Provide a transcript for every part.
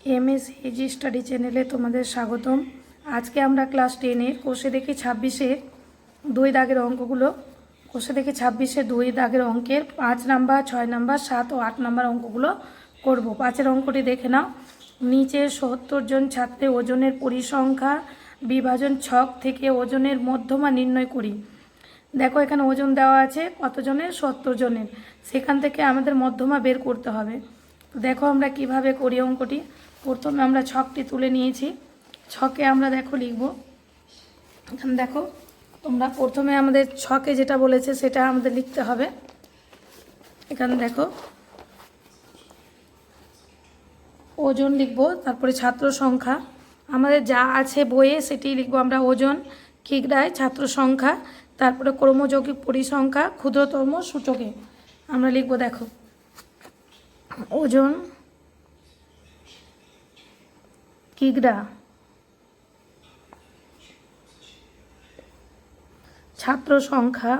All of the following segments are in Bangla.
এমএস ইজি স্টাডি চ্যানেলে তোমাদের স্বাগতম। আজকে আমরা ক্লাস 10-এর কোষে দেখি 26-এর 2 দাগের অঙ্কগুলো কোষে দেখি 26-এর 2 দাগের অঙ্কের 5 নাম্বার, 6 নাম্বার, 7 ও 8 নাম্বার অঙ্কগুলো করব। 5-এর অঙ্কটি দেখে নাও। নিচে 70 জন ছাত্রের ওজনের পরিসংখ্যা বিভাজন ছক থেকে ওজনের মধ্যমা নির্ণয় করি। দেখো এখানে ওজন দেওয়া আছে কতজনের, 70 জনের। সেখান থেকে আমাদের মধ্যমা বের করতে হবে। তো দেখো আমরা কিভাবে করি অঙ্কটি। প্রথমে আমরা ছকটি তুলে নিয়েছি। ছকে আমরা দেখো লিখব। এখানে দেখো তোমরা প্রথমে আমাদের ছকে যেটা বলেছে সেটা আমাদের লিখতে হবে। এখানে দেখো ওজন লিখব, তারপরে ছাত্র সংখ্যা আমাদের যা আছে বইয়ে সেটি লিখব আমরা। ওজন, কিগ্রায় ছাত্র সংখ্যা, তারপরে ক্রমযৌগিক পরিসংখ্যা ক্ষুদ্রতম সূচকে আমরা লিখব। দেখো ওজন, কিগ্রা, ছাত্র সংখ্যা,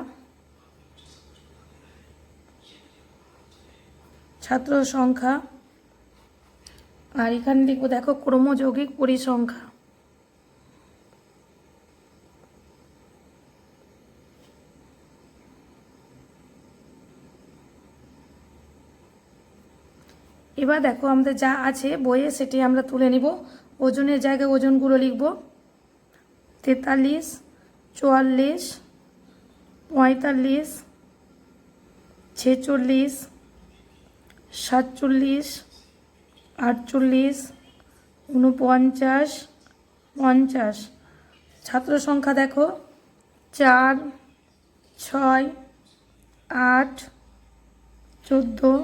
আর এখানে লিখব দেখো ক্রমযৌগিক পরিসংখ্যা। এবার দেখো আমাদের যা আছে বইয়ে সেটি আমরা তুলে নিব। ওজনের জায়গায় ওজনগুলো লিখব। 43, 44, 45, 46, 47, 48, 49, 50। ছাত্র সংখ্যা দেখো 4, 6, 8, 14,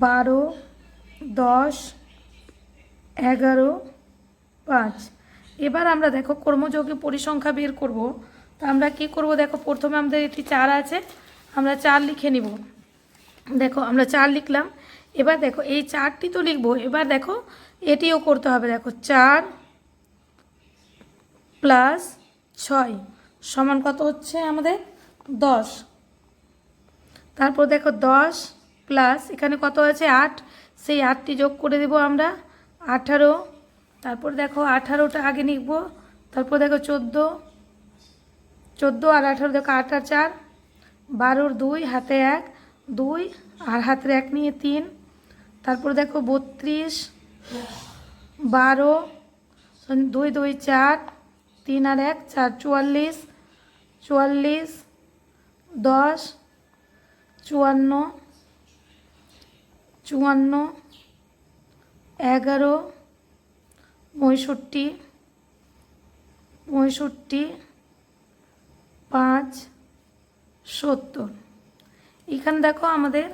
12, 10, 11, 5। এবার আমরা দেখো কর্মযোগী পরিসংখ্যা বের করব। তো আমরা কি করব, দেখো প্রথমে আমাদের এটি 4 আছে, আমরা 4 লিখে নিব। দেখো আমরা 4 লিখলাম। এবার দেখো এই 4টি তো লিখব, এবার দেখো এটিও করতে হবে। দেখো 4 + 6 সমান কত হচ্ছে আমাদের 10। তারপর দেখো 10 প্লাস এখানে কত আছে 8, সেই 8টি যোগ করে দেব আমরা 18। তারপর দেখো 18টা আগে লিখব। তারপর দেখো 14 আর 18 দেখো 8 আর 4 12, 2 হাতে 1 2 আর হাতের 1 নিয়ে 3। তারপর দেখো 32, 12 2 2 4 3 আর 1 4 44, 10 54, 11, 65, 5, 70। এখানে দেখো আমাদের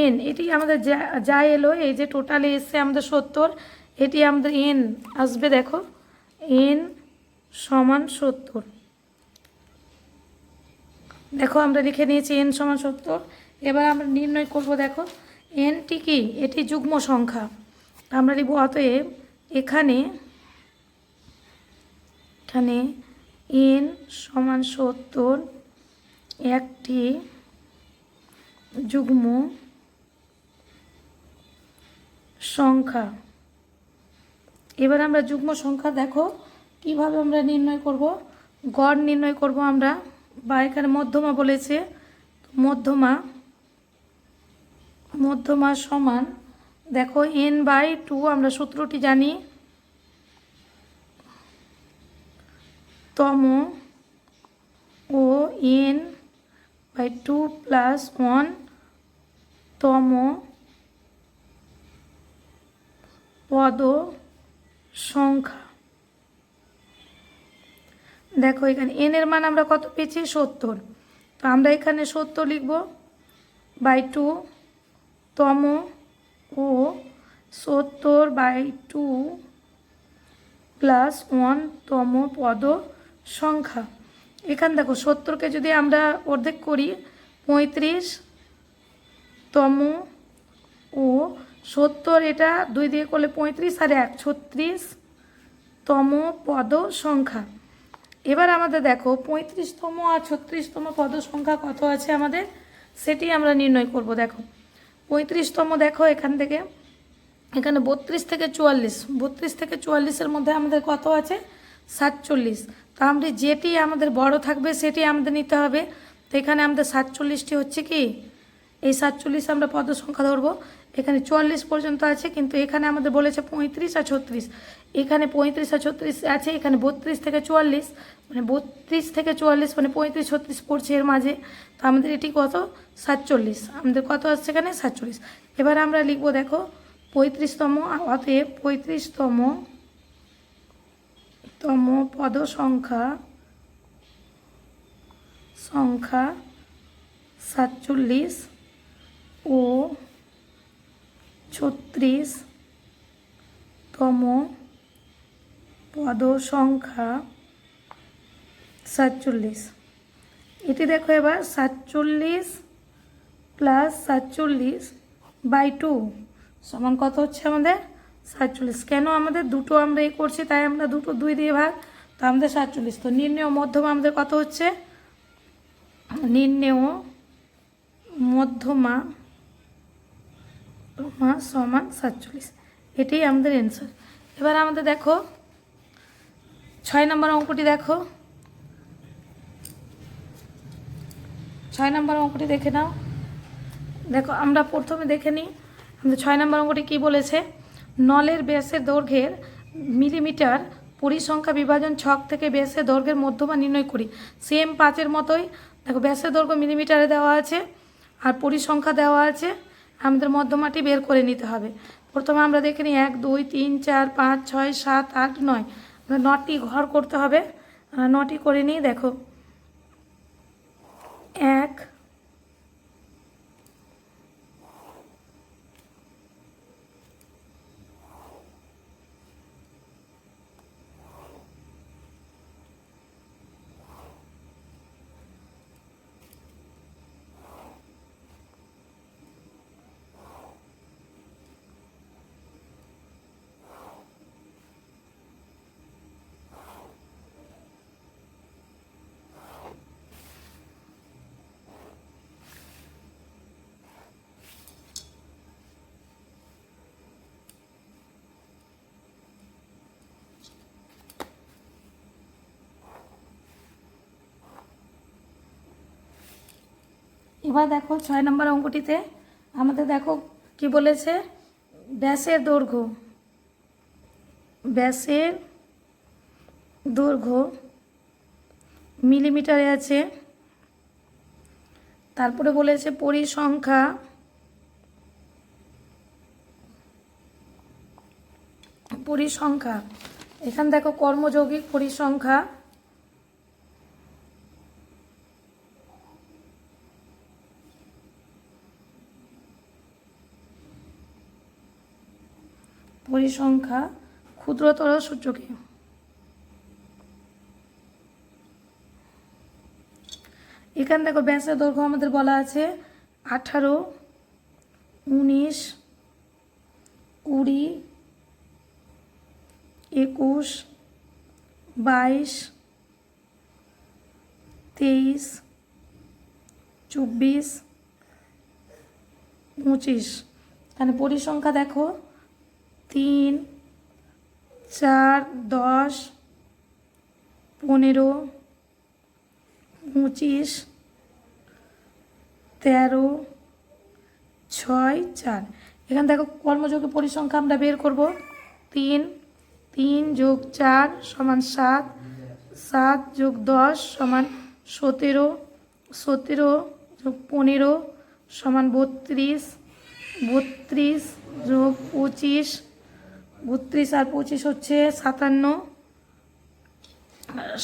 এন, এটি আমাদের যা এলো, এই যে টোটালে এসছে আমাদের 70, এটি আমাদের এন আসবে। দেখো এন সমান 70। দেখো আমরা লিখে নিয়েছি এন সমান 70। এবার আমরা নির্ণয় করব। দেখো এনটি কি, এটি যুগ্ম সংখ্যা। আমরা লিখব অতএব এখানে এন সমান 70 একটি যুগ্ম সংখ্যা। এবার আমরা যুগ্ম সংখ্যা দেখো কিভাবে আমরা নির্ণয় করব। গড় নির্ণয় করব আমরা, বা এখানে মধ্যমা বলেছে, মধ্যমা সমান দেখো n/2 আমরা সূত্রটি জানি। তম ও n/2 + 1 তম পদ সংখ্যা। দেখো এখানে n এর মান আমরা কত পেয়েছি 70, তো আমরা এখানে 70 লিখব /2 তম ও 70/2 + 1 তম পদ সংখ্যা। এখানে দেখো 70কে যদি আমরা অর্ধেক করি 35 তম ও 70, এটা 2 দিয়ে করলে 35 আর 1 36 তম পদ সংখ্যা। এবার আমাদের দেখো 35তম আর 36তম পদ সংখ্যা কত আছে আমাদের, সেটি আমরা নির্ণয় করব। দেখো 35তম দেখো এখান থেকে এখানে 32 থেকে 44, 32 থেকে 44-এর মধ্যে আমাদের কত আছে? 47। তো আমরা যেটি আমাদের বড় থাকবে সেটি আমাদের নিতে হবে। তো এখানে আমাদের 47টি হচ্ছে কি, এই 47 আমরা পদ সংখ্যা ধরবো। এখানে 44 পর্যন্ত আছে, কিন্তু এখানে আমাদের বলেছে 35 আর 36। এখানে 35 আর 36 আছে, এখানে 32 থেকে 44, মানে 32 থেকে 44 মানে 35 36 পড়ছে এর মাঝে। তো আমাদের এটি কত? 47। আমাদের কত আসছে এখানে? 47। এবার আমরা লিখবো, দেখো 35তম, অতএব 35তম পদ সংখ্যা 47 ও 36তম পদ সংখ্যা 47। এটি দেখো এবার 47 প্লাস 47/2 সমান কত হচ্ছে আমাদের? 47। কেন আমাদের দুটো আমরা এই করছি, তাই আমরা দুটো 2 দিয়ে ভাগ, তো আমাদের 47। তো নির্ণেয় মধ্যমা আমাদের কত হচ্ছে? নির্ণেয় মধ্যমা সমান 47। এটাই আমাদের অ্যান্সার। এবার আমাদের দেখো 6 নম্বর অঙ্কটি দেখো। 6 নম্বর অঙ্কটি দেখে নাও। দেখো আমরা প্রথমে দেখে নিই আমাদের 6 নম্বর অঙ্কটি কী বলেছে। নলের ব্যাসের দৈর্ঘ্যের মিলিমিটার পরিসংখ্যা বিভাজন ছক থেকে ব্যাসের দৈর্ঘ্যের মধ্যমা নির্ণয় করি। সেম 5-এর মতোই দেখো, ব্যাসের দৈর্ঘ্য মিলিমিটারে দেওয়া আছে আর পরিসংখ্যা দেওয়া আছে, আমাদের মধ্যমাটি বের করে নিতে হবে। প্রথমে আমরা দেখে নিই 1 2 3 4 5 6 7 8 9, 9টি ঘর করতে হবে। 9টি করে নিই। দেখো 1 এবার দেখো 6 নম্বর অঙ্কটিতে আমাদের দেখো কি বলেছে। ব্যাসের দৈর্ঘ্য মিলিমিটারে আছে। তারপরে বলেছে পরিসংখ্যা এখানে দেখো কর্মযৌগিক পরিসংখ্যা ক্ষুদ্রতর সূচকে। এখানে দেখো ব্যাসের দৈর্ঘ্য আমাদের বলা আছে 18, 19, 20, 21, 22, 23, 24, 25। এখানে পরিসংখ্যা দেখো 3, 4, 10, 15, 25, 13, 6, 4। এখানে দেখো কর্মযোগী পরিসংখ্যা আমরা বের করব। 3 + 4 = 7, 7 + 10 = 17, 17 + 15 = 32, 32 + 25, 32 আর 25 হচ্ছে 57,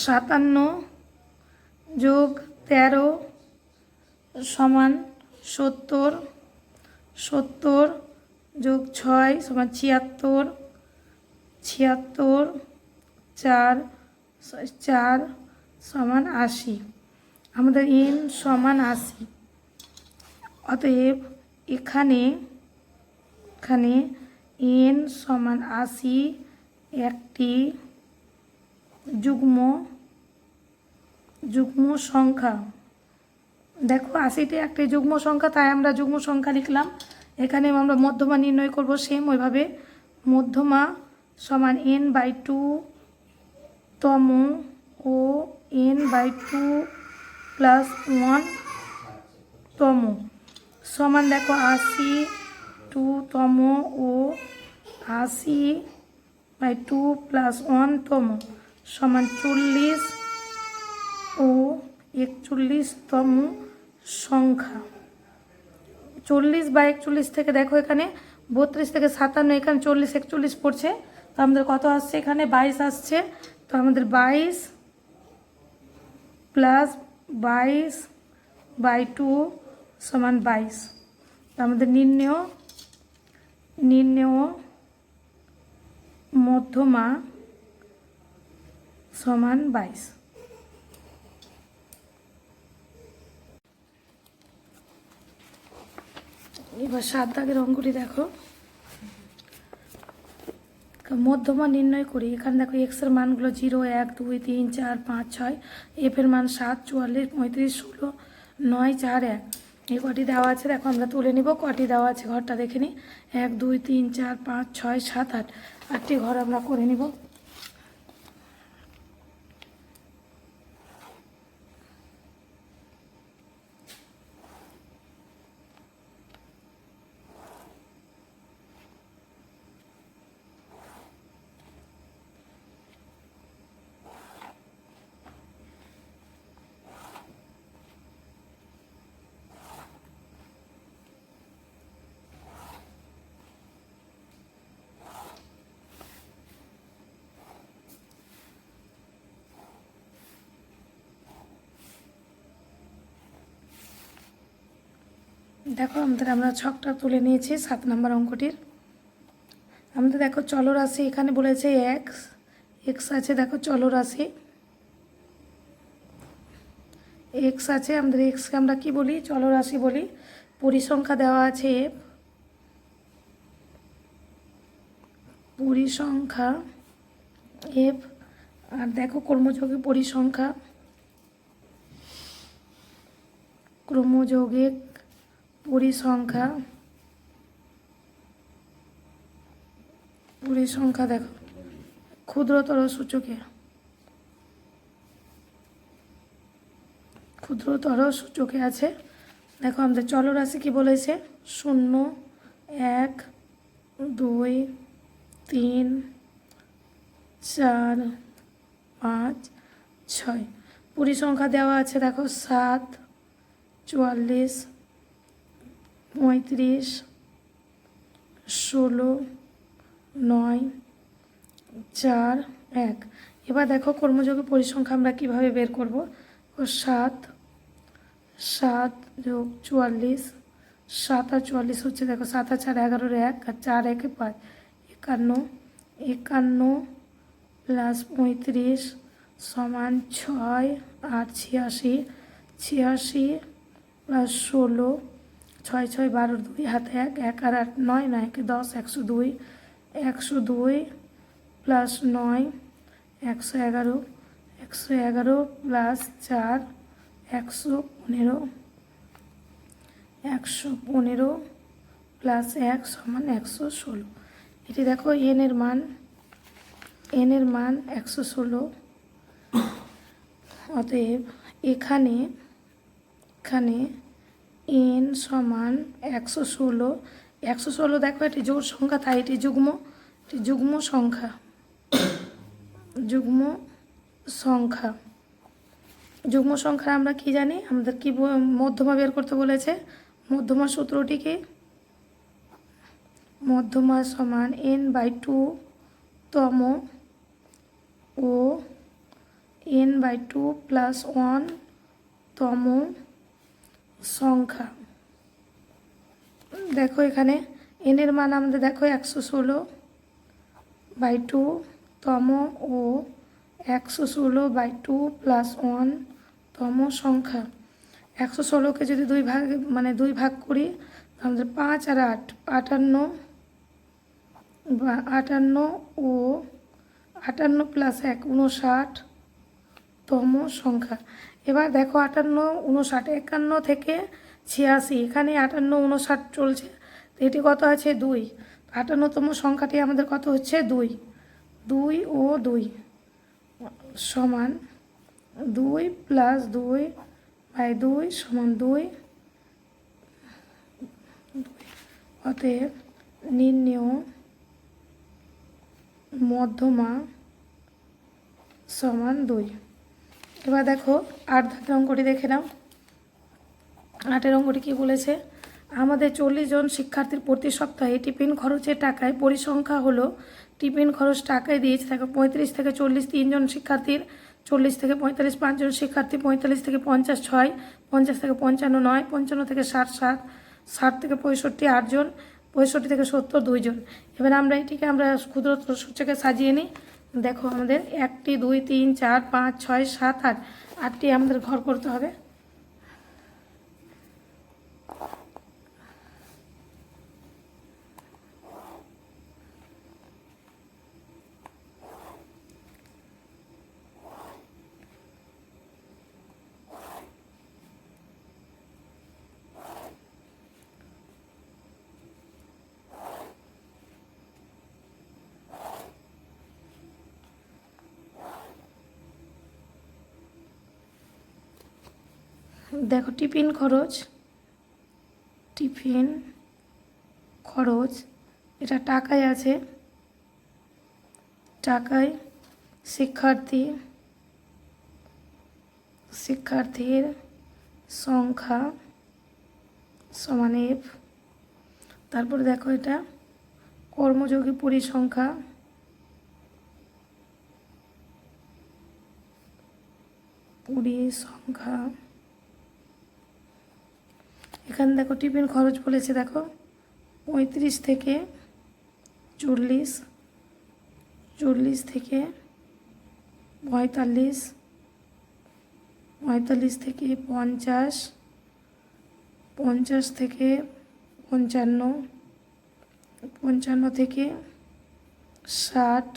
57 + 13 = 70, 70 + 6 = 76, 76, 4 = 80। আমাদের n = 80। অতএব এখানে n = 80 একটি যুগ্ম সংখ্যা। দেখো 80টি একটি যুগ্ম সংখ্যা, তাই আমরা যুগ্ম সংখ্যা লিখলাম। এখানে আমরা মধ্যমা নির্ণয় করব সেম ওইভাবে। মধ্যমা সমান n/2 তম ও n/2 প্লাস 1 তম সমান দেখো 80 তম ও 80/2 প্লাস 1 তম সমান 40 ও 41 তম সংখ্যা। 40/41 থেকে দেখো এখানে 32 থেকে 57, এখানে 40 41 পড়ছে, তো আমাদের কত আসছে এখানে 22 আসছে। তো আমাদের 22 প্লাস 22/2 সমান 22। তো আমাদের নির্ণেয় মধ্যমা সমান 22। এবার 7 দাগের অঙ্কটি দেখো। মধ্যমা নির্ণয় করি। এখানে দেখো এক্স এর মানগুলো 0 1 2 3 4 5 6, এফ এর মান 7 44 35 16 9 4 1। এই কটি দেওয়া আছে দেখো, আমরা তুলে নিব কটি দেওয়া আছে ঘরটা দেখে নিই। 1 2 3 4 5 6 7 8, 8টি ঘর আমরা করে নিব। দেখো আমরা ছকটা তুলে নিয়েছি 7 নম্বর অঙ্কটির। আমাদের দেখো চলরাশি এখানে বলেছে এক্স আছে, দেখো চলরাশি এক্স আছে, আমাদের এক্সকে আমরা কি বলি, চলরাশি বলি। পরিসংখ্যা দেওয়া আছে এফ, পরিসংখ্যা এফ। আর দেখো ক্রমযৌগিক পরিসংখ্যা, ক্রমযৌগিক পরিসংখ্যা দেখো ক্ষুদ্রতর সূচকে, আছে। দেখো আমাদের চলরাশি কি বলেছে, 0 1 2 3 4 5 6। পরিসংখ্যা দেওয়া আছে দেখো 7 44 35 16 9 4 1। এবার দেখো কর্মযোগী পরিসংখ্যা আমরা কিভাবে বের করব। 7 যোগ 44, 7 আর 44 হচ্ছে দেখো 7 আর 4 11 1 আর 4 1 5, 51 প্লাস 35 সমান 6 আর 86 প্লাস 16, 6 6 12 2 হাতে 1 1 আর 8 9 9 10 102 প্লাস 9 111 প্লাস 4 115 প্লাস 1 সমান 116। এটি দেখো এন এর মান 116। অতএব এখানে এন সমান 116। দেখো এটি জোড় সংখ্যা, তাই এটি যুগ্ম সংখ্যা। আমরা কি জানি, আমাদের কি মধ্যমা বের করতে বলেছে। মধ্যমা সূত্রটি কি, মধ্যমা সমান n/2 তম ও n/2 প্লাস 1 তম সংখ্যা। দেখো এখানে n এর মান আমাদের দেখো 116/2 তম ও 116/2 প্লাস 1 তম সংখ্যা। 116কে যদি দুই ভাগ করি, আমাদের 5 আর 8 58 ও 58 প্লাস 1 59 তম সংখ্যা। এবার দেখো 58 59 51 থেকে 86, এখানে 58 59 চলছে, তো এটি কত আছে 2। 58তম সংখ্যাটি আমাদের কত হচ্ছে 2। 2 ও 2 সমান 2 প্লাস 2 বাই 2 সমান 2। অতএব নির্ণেয় মধ্যমা সমান 2। এবার দেখো 8 দাগের অঙ্কটি দেখে নাও। 8-এর অঙ্কটি কী বলেছে, আমাদের 40 জন শিক্ষার্থীর প্রতি সপ্তাহে টিফিন খরচের টাকায় পরিসংখ্যা হলো, টিফিন খরচ টাকায় দিয়েছে দেখো 35 থেকে 40 3জন শিক্ষার্থীর, 40 থেকে 45 5জন শিক্ষার্থী, 45 থেকে 50 6, 50 থেকে 55 9, 55 থেকে 60 7, 60 থেকে 65 8জন, 65 থেকে 70 2জন। এবার আমরা এটিকে আমরা ক্ষুদ্র সূচকে সাজিয়ে নিই। দেখো আমাদের 1 2 3 4 5 6 7 8, 8টি আমাদের ঘর করতে হবে। দেখো টিফিন খরচ এটা টাকায় আছে, টাকায় শিক্ষার্থীর সংখ্যা সমান F। তারপরে দেখো এটা কর্মযোগী পরিসংখ্যা, এখানে দেখো টিফিন খরচ বলেছে দেখো 35 থেকে 40, 40 থেকে 45, 45 থেকে 50, 50 থেকে 55, 55 থেকে 60,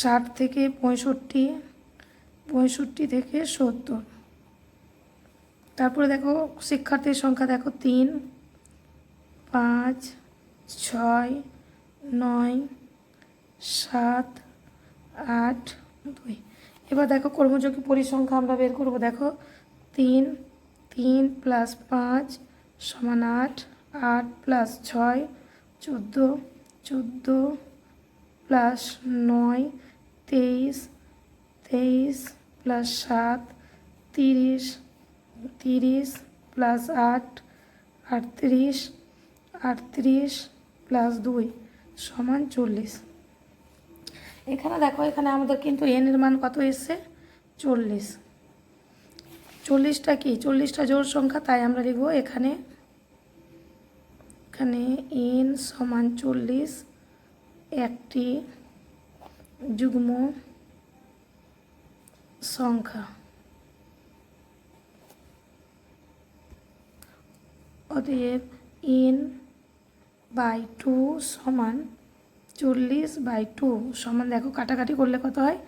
60 থেকে 65, 65 থেকে 70। তারপরে দেখো শিক্ষার্থীর সংখ্যা দেখো 3 5 6 9 7 8 2। এবার দেখো কর্মযোগী পরিসংখ্যা আমরা বের করব। দেখো 3 3 প্লাস 5 সমান 8, 8 plus 6 14, 14 plus 9 23, 23 plus 7 30, 30 plus 8 38, 38 plus 2 সমান 40। এখানে দেখো এখানে আমাদের কিন্তু এন এর মান কত এসছে 40। 40টা কি 40টা জোড় সংখ্যা, তাই আমরা লিখব এখানে এন সমান 40 একটি যুগ্ম সংখ্যা। অতএব n বাই 2 সমান 40/2 সমান দেখো কাটাকাটি করলে কত হয়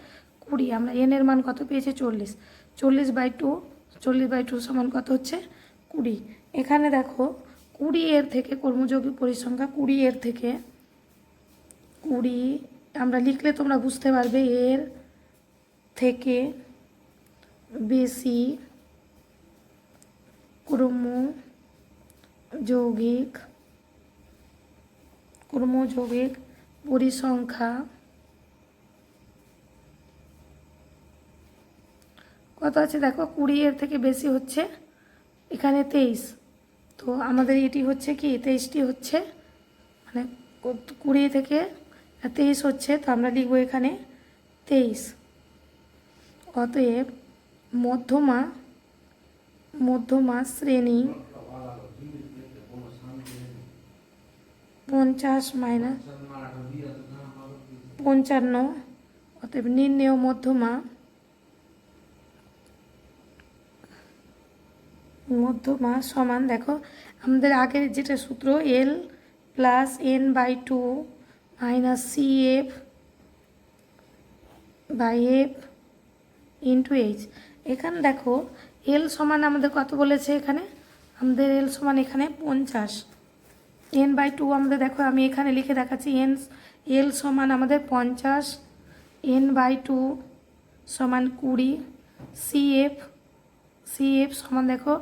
20। আমরা n এর মান কত পেয়েছি 40, 40/2, 40/2 সমান কত হচ্ছে 20। এখানে দেখো 20 এর থেকে কর্মযোগী পরিসংখ্যা 20 এর থেকে 20 আমরা লিখলে তোমরা বুঝতে পারবে এর থেকে বেশি ক্রমযৌগিক পরিসংখ্যা কত আছে দেখো 20 এর থেকে বেশি হচ্ছে এখানে 23। তো আমাদের এটি হচ্ছে কি 23টি হচ্ছে মানে 20 থেকে 23 হচ্ছে, তো আমরা লিখব এখানে 23। অতএব মধ্যমা শ্রেণী 50 মাইনাস 55, অতএব নির্ণেয় মধ্যমা সমান দেখো আমাদের আগের যেটা সূত্র L plus n/2 minus CF by F into H। এখানে দেখো L সমান আমাদের কত বলেছে, এখানে আমাদের L সমান এখানে 50, n/2 আমাদের দেখো আমি এখানে লিখে দেখাচ্ছি l সমান আমাদের 50, n/2 সমান 20, CF সমান দেখো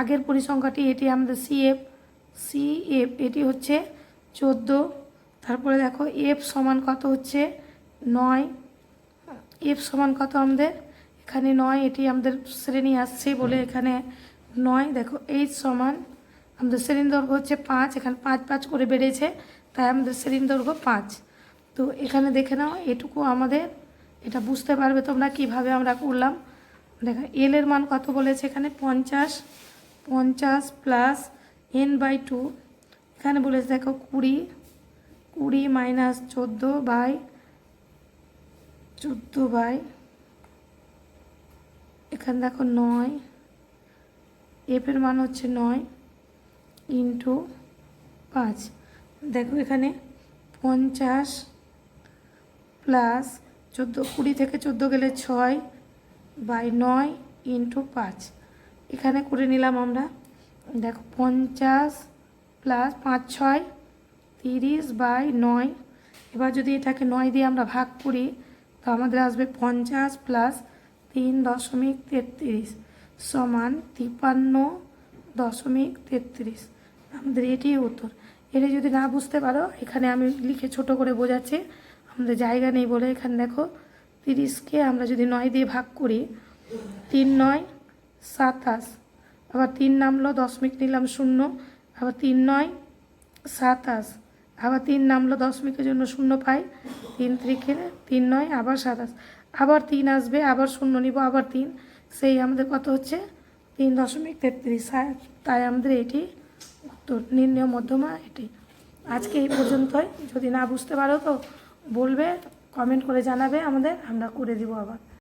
আগের পরিসংখ্যাটি এটি আমাদের CF এটি হচ্ছে 14। তারপরে দেখো f সমান কত হচ্ছে 9, f সমান কত আমাদের এখানে 9, এটি আমাদের শ্রেণী আসছে বলে এখানে 9। দেখো h সমান আমাদের শ্রেণী দৈর্ঘ্য হচ্ছে 5, এখানে 5 5 করে বেড়েছে, তাই আমাদের শ্রেণী দৈর্ঘ্য 5। তো এখানে দেখে নাও, এটুকু আমাদের এটা বুঝতে পারবে তোমরা কিভাবে আমরা করলাম। দেখো এল এর মান কত বলেছে এখানে 50 প্লাস n/2, এখানে বলেছে দেখো 20 মাইনাস 14 এখানে দেখো 9, এফ এর মান হচ্ছে 9 ইন্টু 5। দেখো এখানে 50 প্লাস 14, 20 থেকে 14 গেলে 6/9 ইন্টু 5, এখানে করে নিলাম আমরা। দেখো 50 প্লাস 5 6 30/9, এবার যদি এটাকে 9 দিয়ে আমরা ভাগ করি তো আমাদের আসবে 50 প্লাস 3.33 সমান 53.33। আমাদের এটিই উত্তর। এটা যদি না বুঝতে পারো এখানে আমি লিখে ছোট করে বোঝাচ্ছি, আমাদের জায়গা নেই বলে। এখানে দেখো 30কে আমরা যদি 9 দিয়ে ভাগ করি 3 9 27, আবার 3 নামলো, দশমিক নিলাম 0, আবার 3 9 27, আবার 3 নামলো, দশমিকের জন্য 0 পাই, 3 3 9 আবার 27, আবার 3 আসবে, আবার 0 নিব, আবার 3, সেই আমাদের কত হচ্ছে 3.33। তাই আমাদের এটি উত্তর, নির্ণয় মধ্যমা এটি। আজকে এই পর্যন্তই। যদি না বুঝতে পারো তো বলবে, কমেন্ট করে জানাবে আমাদের, আমরা করে দিব আবার।